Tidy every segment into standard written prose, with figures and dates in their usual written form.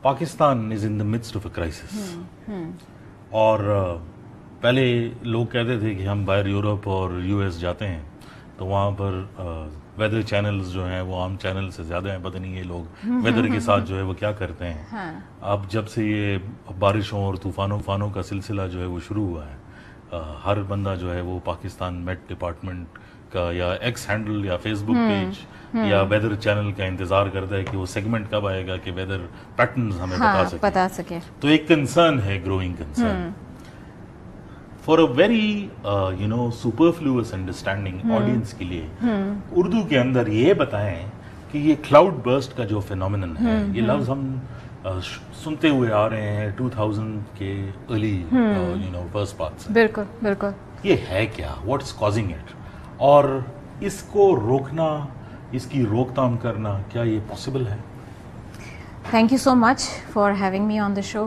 Pakistan is in the midst of a crisis. اور پہلے لوگ کہتے تھے کہ ہم باہر یورپ اور یو ایس جاتے ہیں تو وہاں پر ویدر چینلز جو ہیں وہ عام چینل سے زیادہ ہیں. پتہ نہیں یہ لوگ ویدر کے ساتھ جو ہے وہ کیا کرتے ہیں. اب جب سے یہ بارشوں اور طوفانوں کا سلسلہ جو ہے وہ شروع ہوا ہے، ہر بندہ جو ہے وہ پاکستان میٹ ڈپارٹمنٹ کا یا ایکس ہینڈل یا فیس بک پیج یا ویدر چینل کا انتظار کرتا ہے کہ وہ سیگمنٹ کب آئے گا کہ ویدر پیٹرنز ہمیں بتا سکے. تو ایک کنسرن ہے، growing concern. For a very superfluous understanding audience کے لیے اردو کے اندر یہ بتائیں کہ یہ کلاؤڈ برسٹ کا جو فینومینن ہے، یہ لفظ ہم سنتے ہوئے آ رہے ہیں 2000 کے ارلی فرسٹ پارٹ سے. بالکل یہ ہے کیا؟ What is causing it? اور اس کو روکنا، اس کی روک تھام کرنا، کیا یہ پاسبل ہے؟ Thank you so much for having me on the show.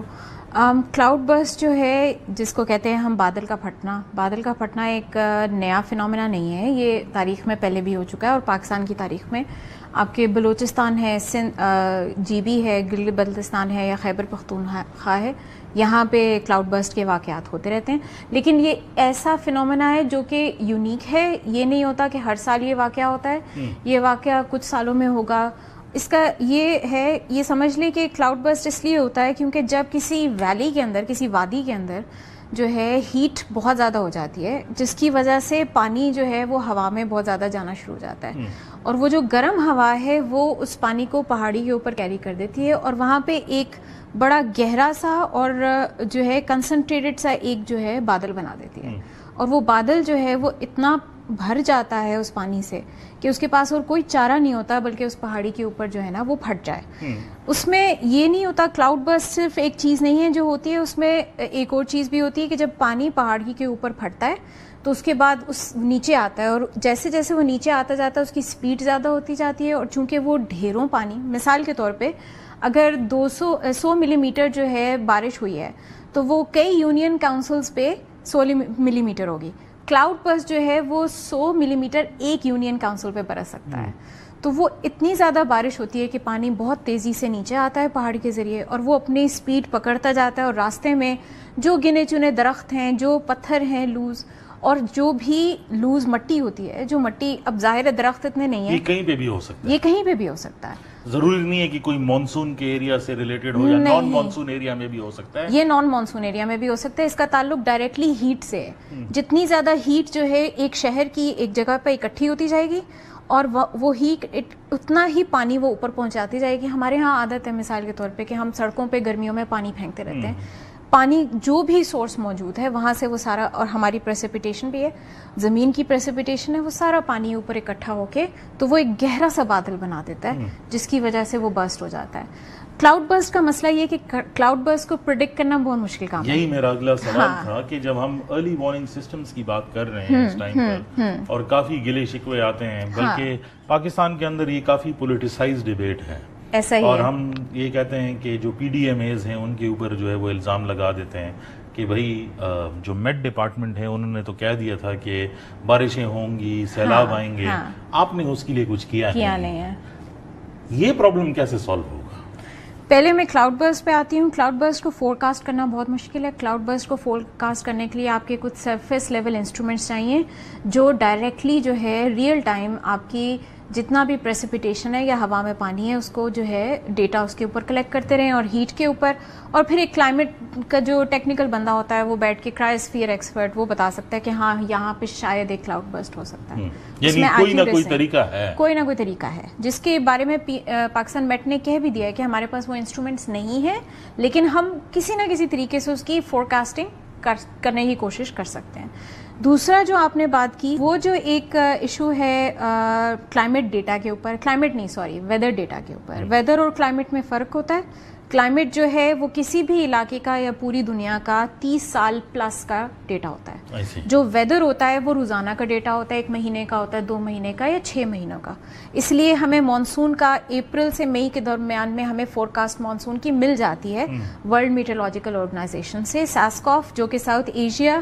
Cloud burst جو ہے، جس کو کہتے ہیں ہم بادل کا پھٹنا ایک نیا فنومینا نہیں ہے. یہ تاریخ میں پہلے بھی ہو چکا ہے، اور پاکستان کی تاریخ میں آپ کے بلوچستان ہے، جی بی ہے، گلگت بلتستان ہے یا خیبر پختونخوا ہے، یہاں پہ کلاؤڈ برسٹ کے واقعات ہوتے رہتے ہیں. لیکن یہ ایسا فنومینا ہے جو کہ یونیک ہے. یہ نہیں ہوتا کہ ہر سال یہ واقعہ ہوتا ہے، یہ واقعہ کچھ سالوں میں ہوگا. اس کا یہ ہے، یہ سمجھ لیں کہ کلاؤڈ برسٹ اس لیے ہوتا ہے کیونکہ جب کسی ویلی کے اندر، کسی وادی کے اندر جو ہے ہیٹ بہت زیادہ ہو جاتی ہے، جس کی وجہ سے پانی جو ہے وہ ہوا میں بہت زیادہ جانا شروع ہو جاتا ہے، اور وہ جو گرم ہوا ہے وہ اس پانی کو پہاڑی کے اوپر کیری کر دیتی ہے، اور وہاں پہ ایک بڑا گہرا سا اور جو ہے کنسنٹریٹڈ سا ایک جو ہے بادل بنا دیتی ہے. اور وہ بادل جو ہے وہ اتنا بھر جاتا ہے اس پانی سے کہ اس کے پاس اور کوئی چارہ نہیں ہوتا بلکہ اس پہاڑی کے اوپر جو ہے نا وہ پھٹ جائے. اس میں یہ نہیں ہوتا، کلاؤڈ برسٹ صرف ایک چیز نہیں ہے جو ہوتی ہے، اس میں ایک اور چیز بھی ہوتی ہے کہ جب پانی پہاڑی کے اوپر پھٹتا ہے تو اس کے بعد اس نیچے آتا ہے، اور جیسے جیسے وہ نیچے آتا جاتا ہے اس کی سپیڈ زیادہ ہوتی جاتی ہے. اور چونکہ وہ ڈھیروں پانی، مثال کے طور پہ اگر 100 ملی میٹر جو ہے بارش ہوئی ہے تو وہ کئی یونین کاؤنسلز پہ 16 ملی میٹر ہوگی. کلاؤڈ برسٹ جو ہے وہ 100 ملی میٹر ایک یونین کاؤنسل پہ برس سکتا ہے. تو وہ اتنی زیادہ بارش ہوتی ہے کہ پانی بہت تیزی سے نیچے آتا ہے پہاڑی کے ذریعے، اور وہ اپنی سپیڈ پکڑتا جاتا ہے، اور راستے میں جو گنے چنے درخت ہیں، جو پتھر ہیں لوز، اور جو بھی لوز مٹی ہوتی ہے، جو مٹی اب ظاہر درخت اتنے نہیں ہیں، یہ کہیں پہ بھی ہو سکتا ہے. یہ کہیں پہ بھی ہو سکتا ہے. ضروری نہیں ہے کہ کوئی مانسون کے ایریا سے ریلیٹڈ ہو، یا نان مانسون ایریا میں بھی ہو سکتا ہے. یہ نان مانسون ایریا میں بھی ہو سکتا ہے. اس کا تعلق ڈائریکٹلی ہیٹ سے ہے. جتنی زیادہ ہیٹ جو ہے ایک شہر کی ایک جگہ پہ اکٹھی ہوتی جائے گی، اور وہ ہیٹ اتنا ہی پانی وہ اوپر پہنچاتی جائے گی. ہمارے ہاں عادت ہے مثال کے طور پہ کہ ہم سڑکوں پہ گرمیوں میں پانی پھینکتے رہتے ہیں. پانی جو بھی سورس موجود ہے وہاں سے وہ سارا، اور ہماری پریسیپیٹیشن بھی ہے، زمین کی پریسیپیٹیشن ہے، وہ سارا پانی اوپر اکٹھا ہو کے تو وہ ایک گہرا سا بادل بنا دیتا ہے، جس کی وجہ سے وہ برسٹ ہو جاتا ہے. کلاؤڈ برسٹ کا مسئلہ یہ کہ کلاؤڈ برسٹ کو پریڈکٹ کرنا بہت مشکل کام ہے. یہی میرا اگلا سوال تھا کہ جب ہم ارلی وارننگ سسٹمز کی بات کر رہے ہیں اس ٹائم پر، اور کافی گلے شکوے آتے ہیں، بلکہ پاکستان کے اندر یہ کافی پولیٹیسائز ڈیبیٹ ہے. ایسا ہی اور ہے. ہم یہ کہتے ہیں کہ جو پی ڈی ایم ایز ہیں ان کے اوپر جو ہے وہ الزام لگا دیتے ہیں کہ بھائی جو میٹ ڈپارٹمنٹ ہے انہوں نے تو کہہ دیا تھا کہ بارشیں ہوں گی، سیلاب آئیں گے، آپ نے اس کے لیے کچھ کیا نہیں ہے. یہ پرابلم کیسے سالو ہوگا؟ پہلے میں کلاؤڈ برسٹ پہ آتی ہوں. کلاؤڈ برسٹ کو فور کاسٹ کرنا بہت مشکل ہے. کلاؤڈ برسٹ کو فور کاسٹ کرنے کے لیے آپ کے کچھ سرفیس لیول انسٹرومنٹس چاہیے جو ڈائریکٹلی جو ہے ریئل ٹائم آپ کی جتنا بھی پریسیپیٹیشن ہے یا ہوا میں پانی ہے اس کو جو ہے ڈیٹا اس کے اوپر کلیکٹ کرتے رہیں، اور ہیٹ کے اوپر. اور پھر ایک کلائمیٹ کا جو ٹیکنیکل بندہ ہوتا ہے وہ بیٹھ کے کرائسفیئر ایکسپرٹ وہ بتا سکتا ہے کہ ہاں یہاں پہ شاید ایک کلاؤڈ برسٹ ہو سکتا ہے. یعنی کوئی نہ کوئی طریقہ ہے، کوئی نہ کوئی طریقہ ہے، جس کے بارے میں پاکستان میٹ نے کہہ بھی دیا ہے کہ ہمارے پاس وہ انسٹرومنٹس نہیں ہیں، لیکن ہم کسی نہ کسی طریقے سے اس کی فور کاسٹنگ کرنے کی کوشش کر سکتے ہیں. دوسرا جو آپ نے بات کی وہ جو ایک ایشو ہے کلائمیٹ ڈیٹا کے اوپر، ویدر ڈیٹا کے اوپر. ویدر اور کلائمیٹ میں فرق ہوتا ہے. کلائمیٹ جو ہے وہ کسی بھی علاقے کا یا پوری دنیا کا 30 سال پلس کا ڈیٹا ہوتا ہے. جو ویدر ہوتا ہے وہ روزانہ کا ڈیٹا ہوتا ہے، 1 مہینے کا ہوتا ہے، 2 مہینے کا یا 6 مہینوں کا. اس لیے ہمیں مانسون کا اپریل سے مئی کے درمیان میں ہمیں فور کاسٹ مانسون کی مل جاتی ہے ورلڈ میٹرولوجیکل آرگنائزیشن سے. ساسکوف جو کہ ساؤتھ ایشیا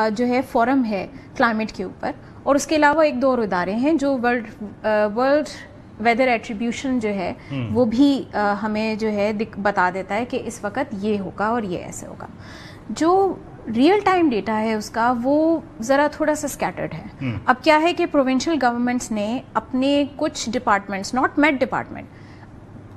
جو ہے فورم ہے کلائمیٹ کے اوپر، اور اس کے علاوہ 1-2 اور ادارے ہیں جو ورلڈ ویدر ایٹریبیوشن جو ہے وہ بھی ہمیں جو ہے بتا دیتا ہے کہ اس وقت یہ ہوگا اور یہ ایسے ہوگا. جو ریئل ٹائم ڈیٹا ہے اس کا وہ ذرا تھوڑا سا اسکیٹرڈ ہے. اب کیا ہے کہ پروونشل گورنمنٹس نے اپنے کچھ ڈپارٹمنٹس, ناٹ میٹ ڈپارٹمنٹ,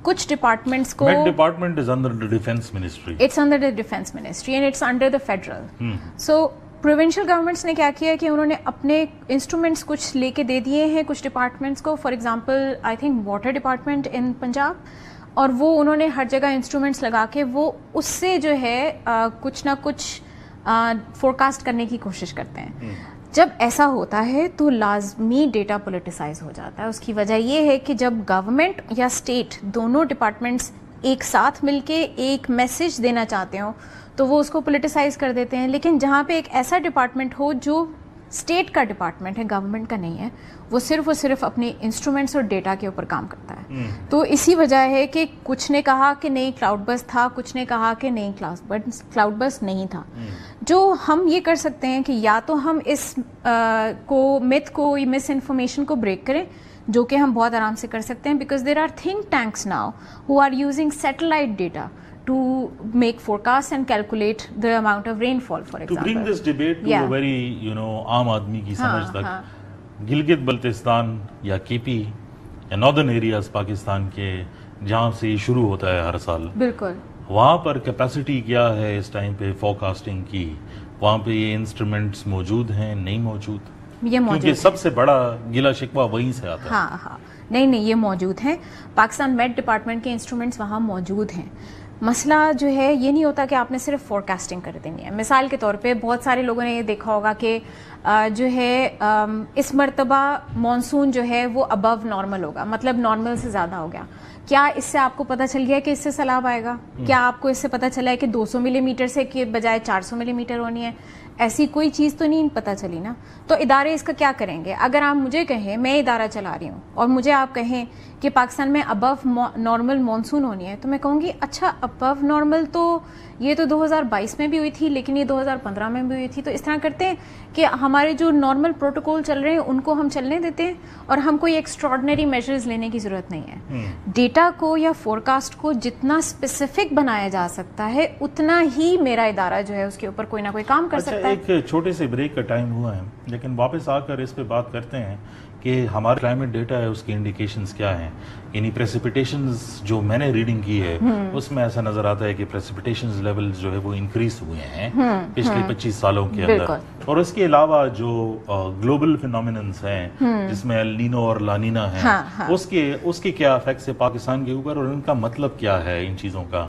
کچھ ڈپارٹمنٹس کو, Met department is under the defense ministry. It's under the defense ministry and it's under the federal. So provincial governments نے کیا کیا کہ انہوں نے اپنے انسٹرومنٹس کچھ لے کے دے دیے ہیں کچھ ڈپارٹمنٹس کو. For example I think water department in Punjab, اور وہ انہوں نے ہر جگہ انسٹرومنٹس لگا کے وہ اس سے جو ہے کچھ نہ کچھ فورکاسٹ کرنے کی کوشش کرتے ہیں. جب ایسا ہوتا ہے تو لازمی ڈیٹا پولیٹیسائز ہو جاتا ہے. اس کی وجہ یہ ہے کہ جب گورنمنٹ یا اسٹیٹ دونوں ڈپارٹمنٹس ایک ساتھ مل کے ایک میسج دینا چاہتے ہوں تو وہ اس کو پولیٹیسائز کر دیتے ہیں. لیکن جہاں پہ ایک ایسا ڈپارٹمنٹ ہو جو اسٹیٹ کا ڈپارٹمنٹ ہے, گورنمنٹ کا نہیں ہے, وہ صرف اپنے انسٹرومنٹس اور ڈیٹا کے اوپر کام کرتا ہے. تو اسی وجہ ہے کہ کچھ نے کہا کہ نہیں کلاؤڈ برسٹ تھا, کچھ نے کہا کہ نہیں کلاؤڈ برسٹ نہیں تھا. جو ہم یہ کر سکتے ہیں کہ یا تو ہم اس مت کو, مس انفارمیشن کو بریک کریں, جو کہ ہم بہت آرام سے کر سکتے ہیں, because there are think tanks now who are using satellite data to make forecasts and calculate the amount of rainfall, for example. To bring this debate to a very, عام آدمی کی سمجھ تک, گلگت بلتستان یا کے پی یا ناردرن ایریاز پاکستان کے جہاں سے یہ شروع ہوتا ہے ہر سال, بالکل وہاں پر کیپیسٹی کیا ہے اس ٹائم پہ فورکاسٹنگ کی؟ وہاں پہ یہ انسٹرومنٹس موجود ہیں, نہیں موجود؟ یہ موجود, کیونکہ سب سے بڑا گلا شکوہ وہیں سے آتا ہے. ہاں نہیں یہ موجود ہیں. پاکستان میٹ ڈپارٹمنٹ کے انسٹرومنٹس وہاں موجود ہیں. مسئلہ جو ہے یہ نہیں ہوتا کہ آپ نے صرف فورکاسٹنگ کر دینی ہے. مثال کے طور پہ بہت سارے لوگوں نے یہ دیکھا ہوگا کہ جو ہے اس مرتبہ مانسون جو ہے وہ ابو نارمل ہوگا, مطلب نارمل سے زیادہ ہو گیا. کیا اس سے آپ کو پتہ چل گیا کہ اس سے سیلاب آئے گا؟ کیا آپ کو اس سے پتہ چلا ہے کہ 200 ملی میٹر سے کے بجائے 400 ملی میٹر ہونی ہے؟ ایسی کوئی چیز تو نہیں پتہ چلی نا. تو ادارے اس کا کیا کریں گے؟ اگر آپ مجھے کہیں, میں ادارہ چلا رہی ہوں اور مجھے آپ کہیں کہ پاکستان میں ابو نارمل مانسون ہونی ہے, تو میں کہوں گی اچھا ابو نارمل تو یہ تو 2022 میں بھی ہوئی تھی, لیکن یہ 2015 میں بھی ہوئی تھی. تو اس طرح کرتے ہیں کہ ہمارے جو نارمل پروٹوکول چل رہے ہیں ان کو ہم چلنے دیتے ہیں, اور ہم کوئی ایکسٹراڈنری میجرز لینے کی ضرورت نہیں ہے. ڈیٹا کو یا فورکاسٹ کو جتنا اسپیسیفک بنایا جا سکتا ہے اتنا ہی میرا ادارہ جو ہے اس کے اوپر کوئی نہ کوئی کام کر سکتا ہے. ایک چھوٹے سے بریک کا ٹائم ہوا ہے, لیکن واپس آ کر اس پہ بات کرتے ہیں کہ ہمارا کلائمیٹ ڈیٹا ہے اس کی انڈیکیشنز کیا ہیں. یعنی پریسیپیٹیشنز جو میں نے ریڈنگ کی ہے اس میں ایسا نظر آتا ہے کہ پریسیپیٹیشنز لیولز جو ہے وہ انکریز ہوئے ہیں پچھلے 25 سالوں کے اندر. اور اس کے علاوہ جو گلوبل فینومیننز ہیں جس میں ایل نینو اور لانینا ہیں, اس کے کیا افیکٹس ہے پاکستان کے اوپر, اور ان کا مطلب کیا ہے ان چیزوں کا؟